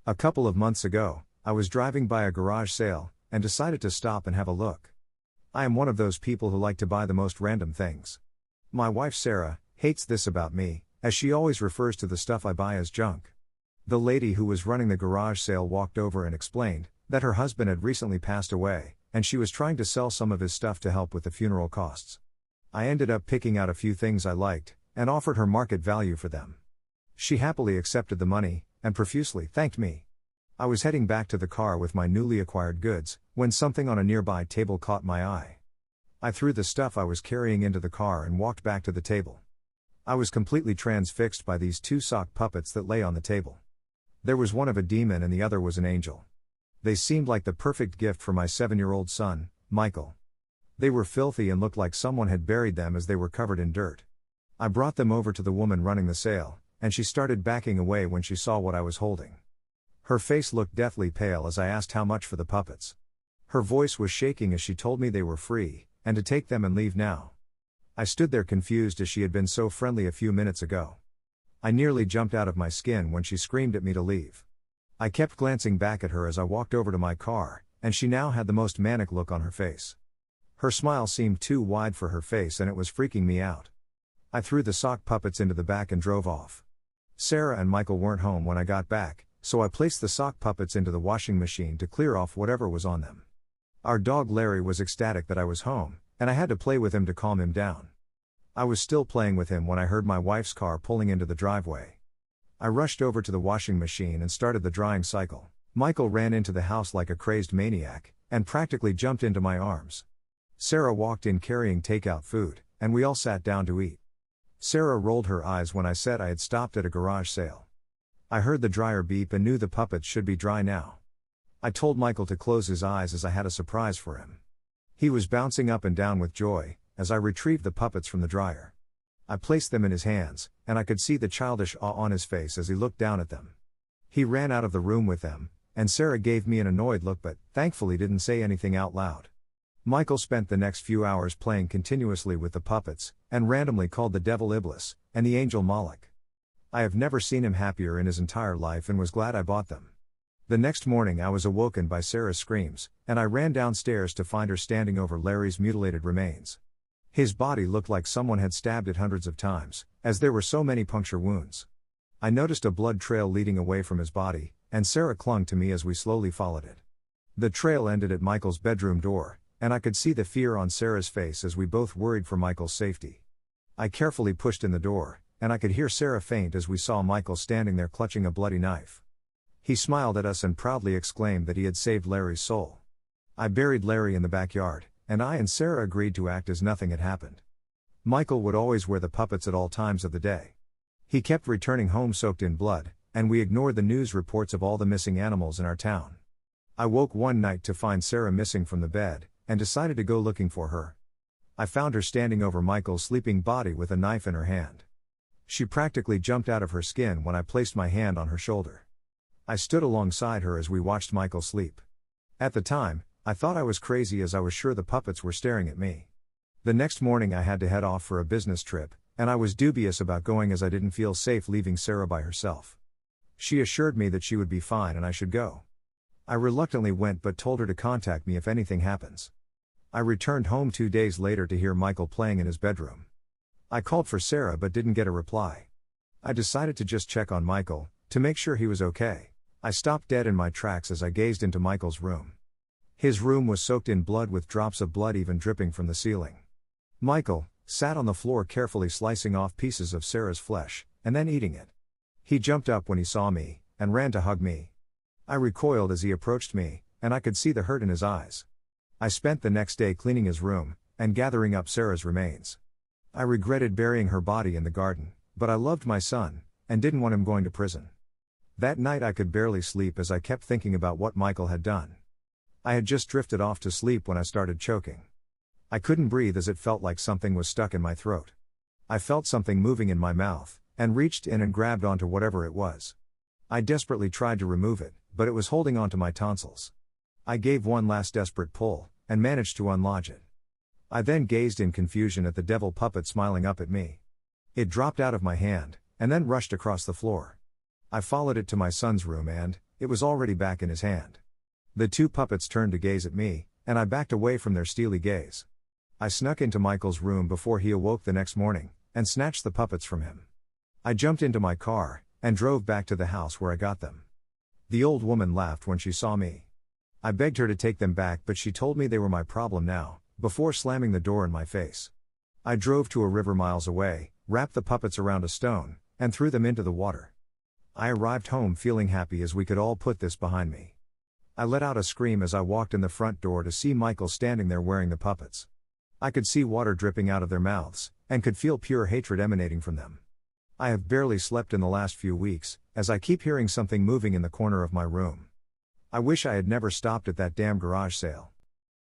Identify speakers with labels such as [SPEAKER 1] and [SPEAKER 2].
[SPEAKER 1] A couple of months ago, I was driving by a garage sale, and decided to stop and have a look. I am one of those people who like to buy the most random things. My wife Sarah hates this about me, as she always refers to the stuff I buy as junk. The lady who was running the garage sale walked over and explained that her husband had recently passed away, and she was trying to sell some of his stuff to help with the funeral costs. I ended up picking out a few things I liked, and offered her market value for them. She happily accepted the money, and profusely thanked me. I was heading back to the car with my newly acquired goods, when something on a nearby table caught my eye. I threw the stuff I was carrying into the car and walked back to the table. I was completely transfixed by these two sock puppets that lay on the table. There was one of a demon and the other was an angel. They seemed like the perfect gift for my 7-year-old son, Michael. They were filthy and looked like someone had buried them as they were covered in dirt. I brought them over to the woman running the sale, and she started backing away when she saw what I was holding. Her face looked deathly pale as I asked how much for the puppets. Her voice was shaking as she told me they were free, and to take them and leave now. I stood there confused as she had been so friendly a few minutes ago. I nearly jumped out of my skin when she screamed at me to leave. I kept glancing back at her as I walked over to my car, and she now had the most manic look on her face. Her smile seemed too wide for her face and it was freaking me out. I threw the sock puppets into the back and drove off. Sarah and Michael weren't home when I got back, so I placed the sock puppets into the washing machine to clear off whatever was on them. Our dog Larry was ecstatic that I was home, and I had to play with him to calm him down. I was still playing with him when I heard my wife's car pulling into the driveway. I rushed over to the washing machine and started the drying cycle. Michael ran into the house like a crazed maniac, and practically jumped into my arms. Sarah walked in carrying takeout food, and we all sat down to eat. Sarah rolled her eyes when I said I had stopped at a garage sale. I heard the dryer beep and knew the puppets should be dry now. I told Michael to close his eyes as I had a surprise for him. He was bouncing up and down with joy as I retrieved the puppets from the dryer. I placed them in his hands, and I could see the childish awe on his face as he looked down at them. He ran out of the room with them, and Sarah gave me an annoyed look but thankfully didn't say anything out loud. Michael spent the next few hours playing continuously with the puppets, and randomly called the devil Iblis, and the angel Moloch. I have never seen him happier in his entire life and was glad I bought them. The next morning I was awoken by Sarah's screams, and I ran downstairs to find her standing over Larry's mutilated remains. His body looked like someone had stabbed it hundreds of times, as there were so many puncture wounds. I noticed a blood trail leading away from his body, and Sarah clung to me as we slowly followed it. The trail ended at Michael's bedroom door, and I could see the fear on Sarah's face as we both worried for Michael's safety. I carefully pushed in the door, and I could hear Sarah faint as we saw Michael standing there clutching a bloody knife. He smiled at us and proudly exclaimed that he had saved Larry's soul. I buried Larry in the backyard, and I and Sarah agreed to act as nothing had happened. Michael would always wear the puppets at all times of the day. He kept returning home soaked in blood, and we ignored the news reports of all the missing animals in our town. I woke one night to find Sarah missing from the bed, and decided to go looking for her. I found her standing over Michael's sleeping body with a knife in her hand. She practically jumped out of her skin when I placed my hand on her shoulder. I stood alongside her as we watched Michael sleep. At the time, I thought I was crazy as I was sure the puppets were staring at me. The next morning I had to head off for a business trip, and I was dubious about going as I didn't feel safe leaving Sarah by herself. She assured me that she would be fine and I should go. I reluctantly went but told her to contact me if anything happens. I returned home 2 days later to hear Michael playing in his bedroom. I called for Sarah but didn't get a reply. I decided to just check on Michael, to make sure he was okay. I stopped dead in my tracks as I gazed into Michael's room. His room was soaked in blood with drops of blood even dripping from the ceiling. Michael sat on the floor carefully slicing off pieces of Sarah's flesh, and then eating it. He jumped up when he saw me, and ran to hug me. I recoiled as he approached me, and I could see the hurt in his eyes. I spent the next day cleaning his room, and gathering up Sarah's remains. I regretted burying her body in the garden, but I loved my son, and didn't want him going to prison. That night I could barely sleep as I kept thinking about what Michael had done. I had just drifted off to sleep when I started choking. I couldn't breathe as it felt like something was stuck in my throat. I felt something moving in my mouth, and reached in and grabbed onto whatever it was. I desperately tried to remove it, but it was holding onto my tonsils. I gave one last desperate pull, and managed to unlodge it. I then gazed in confusion at the devil puppet smiling up at me. It dropped out of my hand, and then rushed across the floor. I followed it to my son's room and, It was already back in his hand. The two puppets turned to gaze at me, and I backed away from their steely gaze. I snuck into Michael's room before he awoke the next morning, and snatched the puppets from him. I jumped into my car, and drove back to the house where I got them. The old woman laughed when she saw me. I begged her to take them back, but she told me they were my problem now, before slamming the door in my face. I drove to a river miles away, wrapped the puppets around a stone, and threw them into the water. I arrived home feeling happy as we could all put this behind me. I let out a scream as I walked in the front door to see Michael standing there wearing the puppets. I could see water dripping out of their mouths, and could feel pure hatred emanating from them. I have barely slept in the last few weeks, as I keep hearing something moving in the corner of my room. I wish I had never stopped at that damn garage sale.